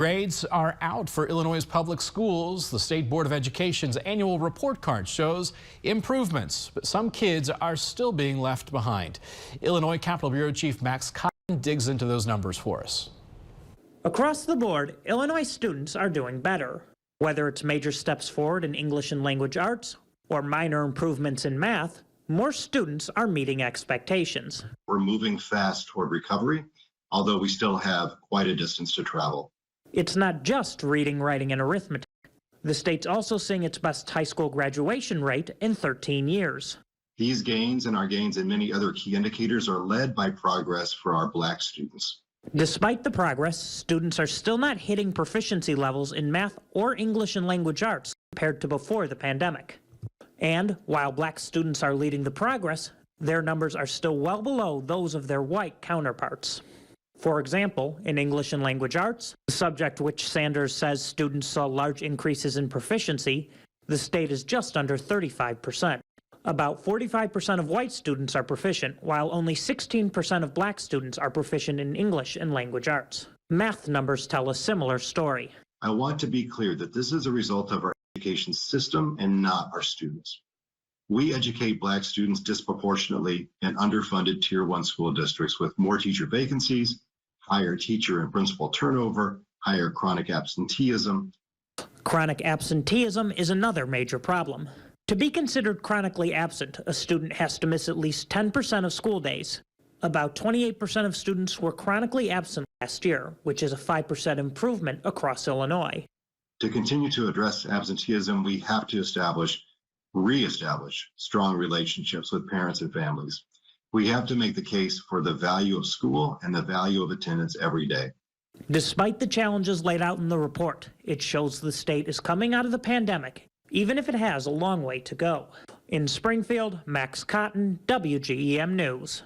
Grades are out for Illinois' public schools. The State Board of Education's annual report card shows improvements, but some kids are still being left behind. Illinois Capitol Bureau Chief Max Cotton digs into those numbers for us. Across the board, Illinois students are doing better. Whether it's major steps forward in English and language arts or minor improvements in math, more students are meeting expectations. We're moving fast toward recovery, although we still have quite a distance to travel. It's not just reading, writing, and arithmetic. The state's also seeing its best high school graduation rate in 13 years. These gains and our gains in many other key indicators are led by progress for our Black students. Despite the progress, students are still not hitting proficiency levels in math or English and language arts compared to before the pandemic. And while Black students are leading the progress, their numbers are still well below those of their white counterparts. For example, in English and language arts, the subject which Sanders says students saw large increases in proficiency, the state is just under 35%. About 45% of white students are proficient, while only 16% of Black students are proficient in English and language arts. Math numbers tell a similar story. I want to be clear that this is a result of our education system and not our students. We educate Black students disproportionately in underfunded Tier 1 school districts with more teacher vacancies, higher teacher and principal turnover, higher chronic absenteeism. Chronic absenteeism is another major problem. To be considered chronically absent, a student has to miss at least 10% of school days. About 28% of students were chronically absent last year, which is a 5% improvement across Illinois. To continue to address absenteeism, we have to reestablish strong relationships with parents and families. We have to make the case for the value of school and the value of attendance every day. Despite the challenges laid out in the report, it shows the state is coming out of the pandemic, even if it has a long way to go. In Springfield, Max Cotton, WGEM News.